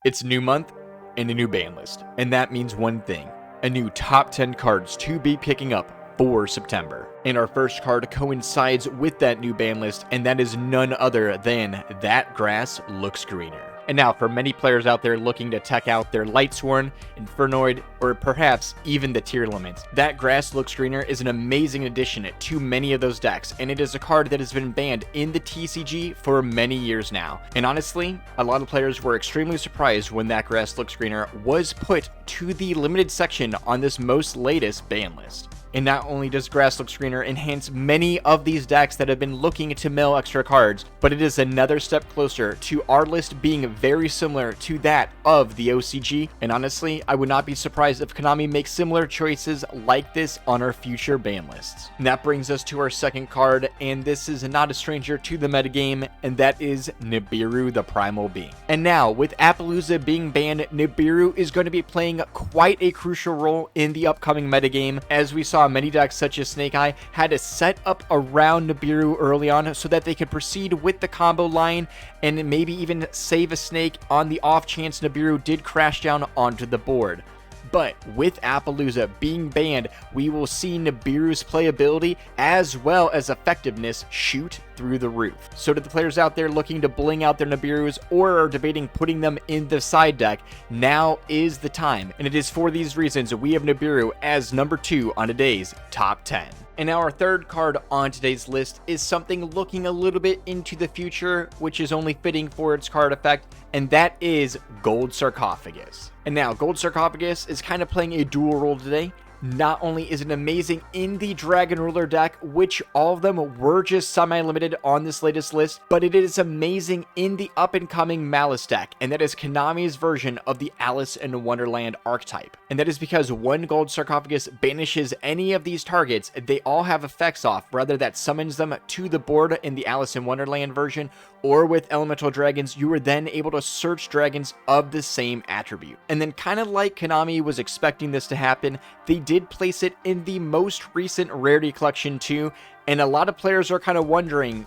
It's a new month and a new ban list, and that means one thing: a new top 10 cards to be picking up for September. And our first card coincides with that new ban list, and that is none other than That Grass Looks Greener. And now, for many players out there looking to tech out their Lightsworn, Infernoid, or perhaps even the Tier Limits, That Grass Looks Greener is an amazing addition to many of those decks, and it is a card that has been banned in the TCG for many years now. And honestly, a lot of players were extremely surprised when That Grass Looks Greener was put to the limited section on this most latest ban list. And not only does Grass Looks Greener enhance many of these decks that have been looking to mill extra cards, but it is another step closer to our list being very similar to that of the OCG. And honestly, I would not be surprised if Konami makes similar choices like this on our future ban lists. And that brings us to our second card, and this is not a stranger to the metagame, and that is Nibiru the Primal Being. And now, with Appaloosa being banned, Nibiru is going to be playing quite a crucial role in the upcoming metagame, as we saw many decks such as Snake Eye had to set up around Nibiru early on so that they could proceed with the combo line and maybe even save a snake on the off chance Nibiru did crash down onto the board. But with Appaloosa being banned, we will see Nibiru's playability as well as effectiveness shoot through the roof. So to the players out there looking to bling out their Nibirus or are debating putting them in the side deck, now is the time. And it is for these reasons we have Nibiru as number 2 on today's top 10. And now our third card on today's list is something looking a little bit into the future, which is only fitting for its card effect, and that is Gold Sarcophagus. And now, Gold Sarcophagus is kind of playing a dual role today. Not only is it amazing in the Dragon Ruler deck, which all of them were just semi-limited on this latest list, but it is amazing in the up-and-coming Malice deck, and that is Konami's version of the Alice in Wonderland archetype. And that is because one Gold Sarcophagus banishes any of these targets, they all have effects off, whether that summons them to the board in the Alice in Wonderland version, or with Elemental Dragons, you are then able to search dragons of the same attribute. And then, kind of like Konami was expecting this to happen, they did place it in the most recent Rarity Collection too, and a lot of players are kind of wondering,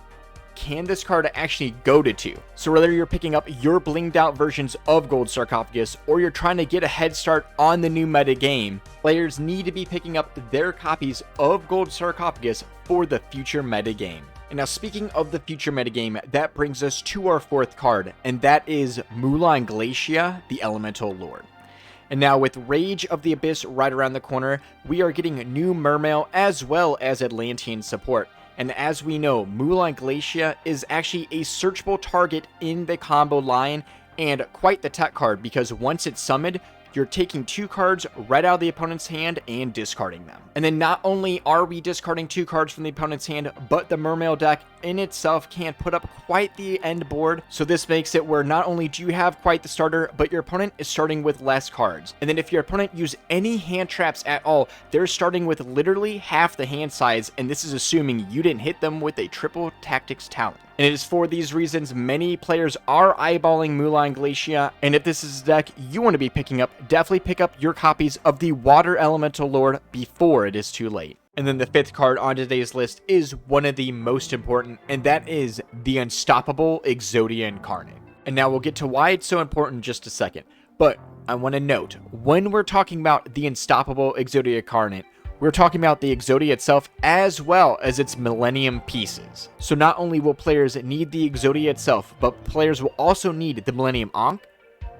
can this card actually go to 2? So whether you're picking up your blinged out versions of Gold Sarcophagus, or you're trying to get a head start on the new meta game, players need to be picking up their copies of Gold Sarcophagus for the future meta game. And now, speaking of the future metagame, that brings us to our fourth card, and that is Mulan Glacia, the Elemental Lord. And now, with Rage of the Abyss right around the corner, we are getting new Mermail as well as Atlantean support. And as we know, Mulan Glacia is actually a searchable target in the combo line, and quite the tech card, because once it's summoned, you're taking 2 cards right out of the opponent's hand and discarding them. And then not only are we discarding 2 cards from the opponent's hand, but the Mermail deck in itself can't put up quite the end board. So this makes it where not only do you have quite the starter, but your opponent is starting with less cards. And then if your opponent use any hand traps at all, they're starting with literally half the hand size, and this is assuming you didn't hit them with a triple tactics talent. And it is for these reasons many players are eyeballing Mulan Glacia, and if this is a deck you want to be picking up, definitely pick up your copies of the Water Elemental Lord before it is too late. And then the fifth card on today's list is one of the most important, and that is the Unstoppable Exodia Incarnate. And now we'll get to why it's so important in just a second, but I want to note, when we're talking about the Unstoppable Exodia Incarnate, we're talking about the Exodia itself as well as its Millennium pieces. So not only will players need the Exodia itself, but players will also need the Millennium Ankh,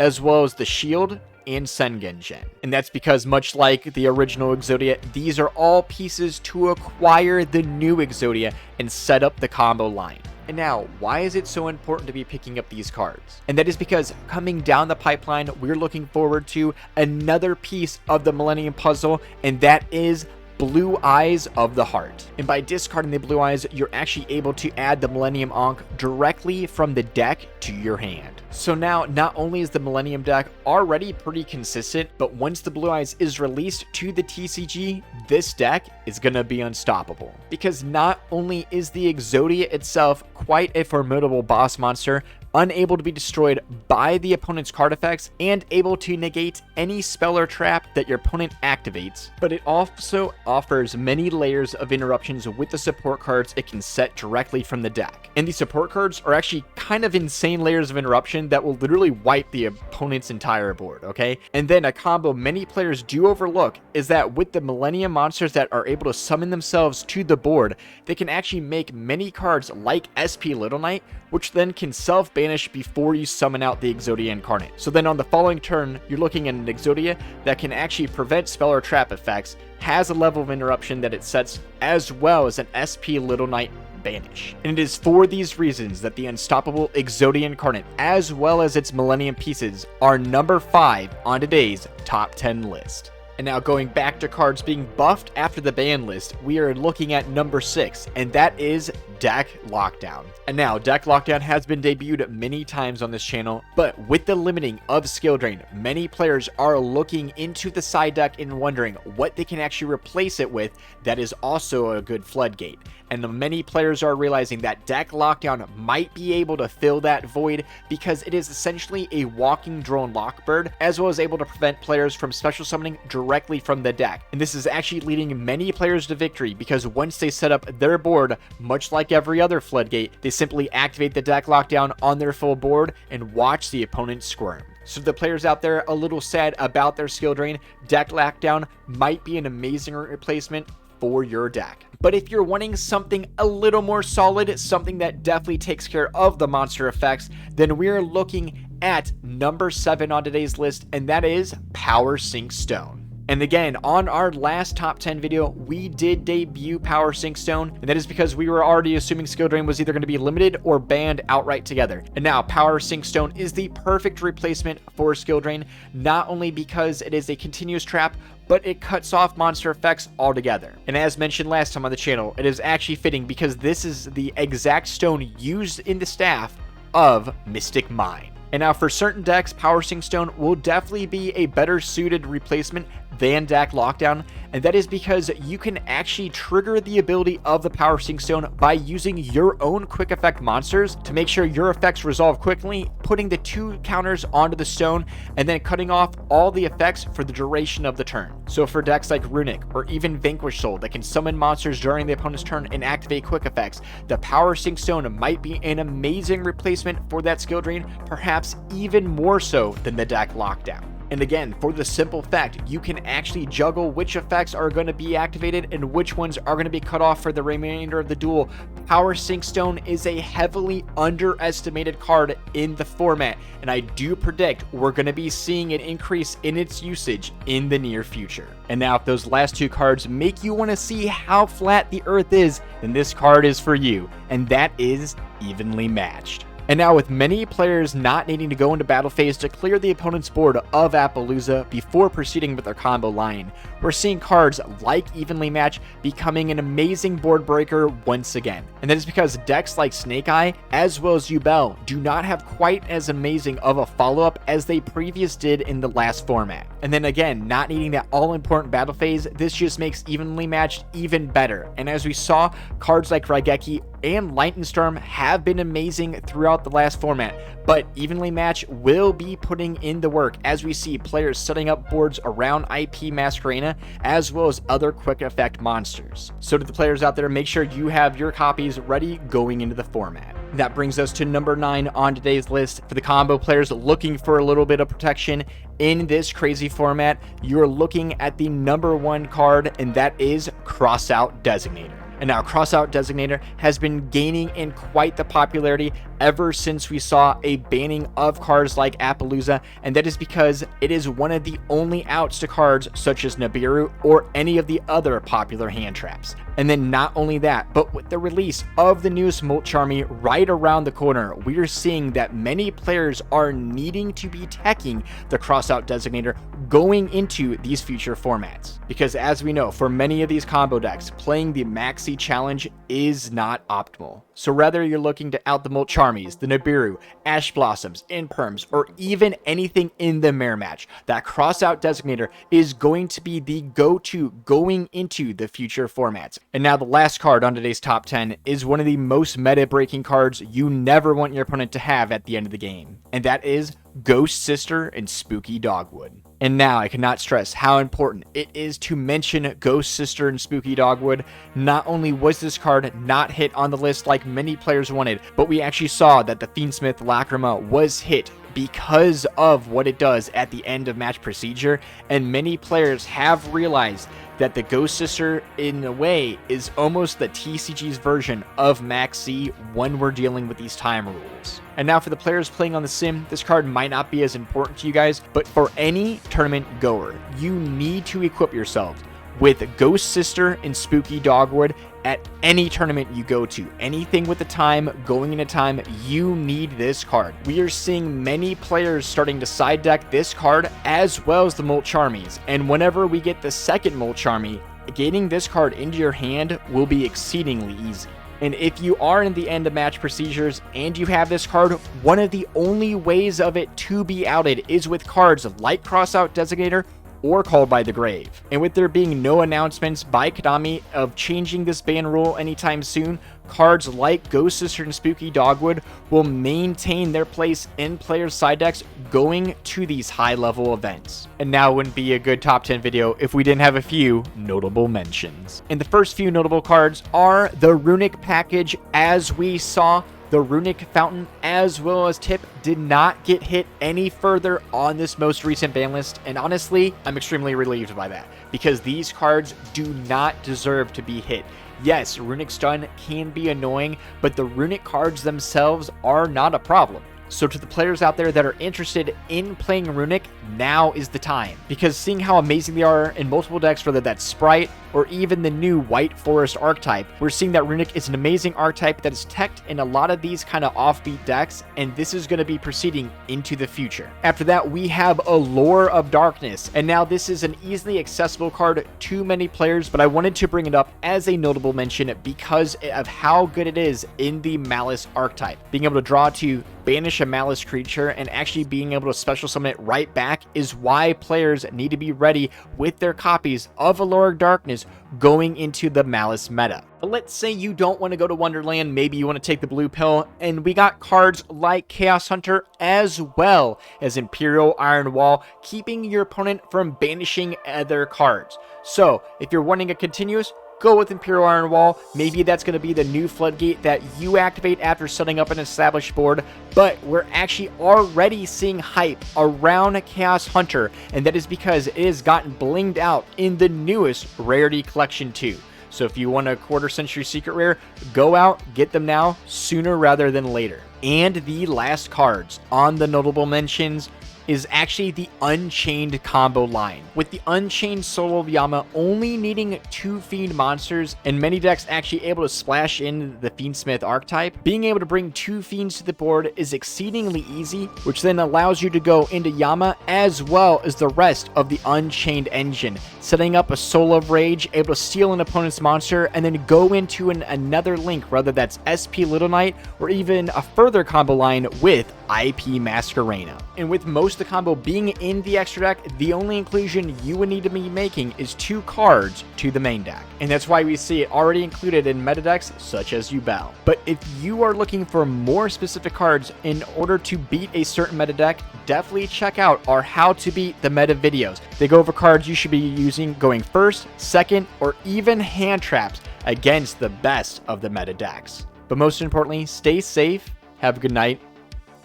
as well as the Shield and Sengen Gen. And that's because, much like the original Exodia, these are all pieces to acquire the new Exodia and set up the combo line. And now, why is it so important to be picking up these cards? And that is because coming down the pipeline, we're looking forward to another piece of the Millennium Puzzle, and that is Blue Eyes of the Heart. And by discarding the Blue Eyes, you're actually able to add the Millennium Ankh directly from the deck to your hand. So now, not only is the Millennium deck already pretty consistent, but once the Blue Eyes is released to the TCG, this deck is gonna be unstoppable. Because not only is the Exodia itself quite a formidable boss monster, unable to be destroyed by the opponent's card effects, and able to negate any spell or trap that your opponent activates. But it also offers many layers of interruptions with the support cards it can set directly from the deck. And the support cards are actually kind of insane layers of interruption that will literally wipe the opponent's entire board, okay? And then a combo many players do overlook is that with the Millennium monsters that are able to summon themselves to the board, they can actually make many cards like SP Little Knight, which then can self-banish before you summon out the Exodia Incarnate. So then on the following turn, you're looking at an Exodia that can actually prevent spell or trap effects, has a level of interruption that it sets, as well as an SP Little Knight banish. And it is for these reasons that the unstoppable Exodia Incarnate, as well as its Millennium pieces, are number 5 on today's top 10 list. And now going back to cards being buffed after the ban list, we are looking at number 6, and that is Deck Lockdown. And now, Deck Lockdown has been debuted many times on this channel, but with the limiting of skill drain, many players are looking into the side deck and wondering what they can actually replace it with that is also a good floodgate. And many players are realizing that Deck Lockdown might be able to fill that void because it is essentially a walking drone lockbird, as well as able to prevent players from special summoning directly from the deck. And this is actually leading many players to victory because once they set up their board, much like every other floodgate, they simply activate the Deck Lockdown on their full board and watch the opponent squirm. So the players out there a little sad about their skill drain, Deck Lockdown might be an amazing replacement for your deck. But if you're wanting something a little more solid, something that definitely takes care of the monster effects, then we're looking at number 7 on today's list, and that is Power Sinkstone. And again, on our last top 10 video, we did debut Power Sinkstone, and that is because we were already assuming skill drain was either going to be limited or banned outright together. And now Power Sinkstone is the perfect replacement for skill drain, not only because it is a continuous trap, but it cuts off monster effects altogether. And as mentioned last time on the channel, it is actually fitting because this is the exact stone used in the staff of Mystic Mine. And now for certain decks, Power Sinkstone will definitely be a better suited replacement than Deck Lockdown, and that is because you can actually trigger the ability of the Power Sinkstone by using your own quick effect monsters to make sure your effects resolve quickly, putting the 2 counters onto the stone, and then cutting off all the effects for the duration of the turn. So for decks like Runic or even Vanquish Soul that can summon monsters during the opponent's turn and activate quick effects, the Power Sinkstone might be an amazing replacement for that skill drain, perhaps even more so than the Deck Lockdown. And again, for the simple fact, you can actually juggle which effects are going to be activated and which ones are going to be cut off for the remainder of the duel. Power Sinkstone is a heavily underestimated card in the format, and I do predict we're going to be seeing an increase in its usage in the near future. And now if those last 2 cards make you want to see how flat the earth is, then this card is for you, and that is Evenly Matched. And now with many players not needing to go into battle phase to clear the opponent's board of Appaloosa before proceeding with their combo line, we're seeing cards like Evenly Matched becoming an amazing board breaker once again. And that is because decks like Snake Eye as well as Yugioh do not have quite as amazing of a follow-up as they previously did in the last format. And then again, not needing that all-important battle phase, this just makes Evenly Matched even better. And as we saw, cards like Raigeki and Lightning Storm have been amazing throughout the last format, but Evenly Matched will be putting in the work as we see players setting up boards around IP Masquerena as well as other quick effect monsters. So to the players out there, make sure you have your copies ready going into the format. That brings us to number 9 on today's list. For the combo players looking for a little bit of protection in this crazy format, you're looking at the number 1 card, and that is Crossout Designator. And now Crossout Designator has been gaining in quite the popularity ever since we saw a banning of cards like Appaloosa, and that is because it is one of the only outs to cards such as Nibiru or any of the other popular hand traps. And then not only that, but with the release of the newest Mulch Army right around the corner, we are seeing that many players are needing to be teching the Crossout Designator going into these future formats. Because as we know, for many of these combo decks, playing the Maxi Challenge is not optimal. So whether you're looking to out the Mulch Armies, the Nibiru, Ash Blossoms, Imperms, or even anything in the Mirror Match, that Crossout Designator is going to be the go-to going into the future formats. And now the last card on today's top 10 is one of the most meta-breaking cards you never want your opponent to have at the end of the game. And that is Ghost Sister and Spooky Dogwood. And now I cannot stress how important it is to mention Ghost Sister and Spooky Dogwood. Not only was this card not hit on the list like many players wanted, but we actually saw that the Fiendsmith Lacrima was hit because of what it does at the end of match procedure, and many players have realized that the Ghost Sister, in a way, is almost the TCG's version of Max C when we're dealing with these time rules. And now for the players playing on the sim, this card might not be as important to you guys, but for any tournament goer, you need to equip yourself with Ghost Sister and Spooky Dogwood at any tournament you go to. Anything with the time, going into time, you need this card. We are seeing many players starting to side deck this card as well as the Molcharmies, and whenever we get the second Molcharmy, getting this card into your hand will be exceedingly easy. And if you are in the end of match procedures and you have this card, one of the only ways of it to be outed is with cards like Crossout Designator or Called by the Grave. And with there being no announcements by Konami of changing this ban rule anytime soon, cards like Ghost Sister and Spooky Dogwood will maintain their place in players' side decks going to these high-level events. And now wouldn't be a good top 10 video if we didn't have a few notable mentions. And the first few notable cards are the Runic package. As we saw, the Runic Fountain as well as Tip did not get hit any further on this most recent ban list, and honestly, I'm extremely relieved by that, because these cards do not deserve to be hit. Yes, Runic Stun can be annoying, but the Runic cards themselves are not a problem. So to the players out there that are interested in playing Runic, now is the time. Because seeing how amazing they are in multiple decks, whether that's Sprite or even the new White Forest archetype, we're seeing that Runic is an amazing archetype that is teched in a lot of these kind of offbeat decks, and this is going to be proceeding into the future. After that, we have Allure of Darkness, and now this is an easily accessible card to many players, but I wanted to bring it up as a notable mention because of how good it is in the Malice archetype. Being able to draw to banish a Malice creature and actually being able to special summon it right back is why players need to be ready with their copies of Allure of Darkness going into the Malice meta. But let's say you don't want to go to Wonderland, maybe you want to take the blue pill, and we got cards like Chaos Hunter as well as Imperial Iron Wall, keeping your opponent from banishing other cards. So if you're wanting a continuous, go with Imperial Iron Wall. Maybe that's going to be the new floodgate that you activate after setting up an established board, but we're actually already seeing hype around Chaos Hunter, and that is because it has gotten blinged out in the newest Rarity Collection 2. So if you want a quarter century secret rare, go out, get them now, sooner rather than later. And the last cards on the notable mentions is actually the Unchained combo line, with the Unchained Soul of Yama only needing 2 Fiend monsters, and many decks actually able to splash in the Fiendsmith archetype. Being able to bring 2 Fiends to the board is exceedingly easy, which then allows you to go into Yama as well as the rest of the Unchained engine, setting up a Soul of Rage, able to steal an opponent's monster, and then go into another link, whether that's SP Little Knight or even a further combo line with IP Masquerena. And with most of the combo being in the extra deck, the only inclusion you would need to be making is 2 cards to the main deck. And that's why we see it already included in meta decks such as Yubel. But if you are looking for more specific cards in order to beat a certain meta deck, definitely check out our How to Beat the Meta videos. They go over cards you should be using going first, second, or even hand traps against the best of the meta decks. But most importantly, stay safe, have a good night,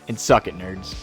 and suck it, nerds.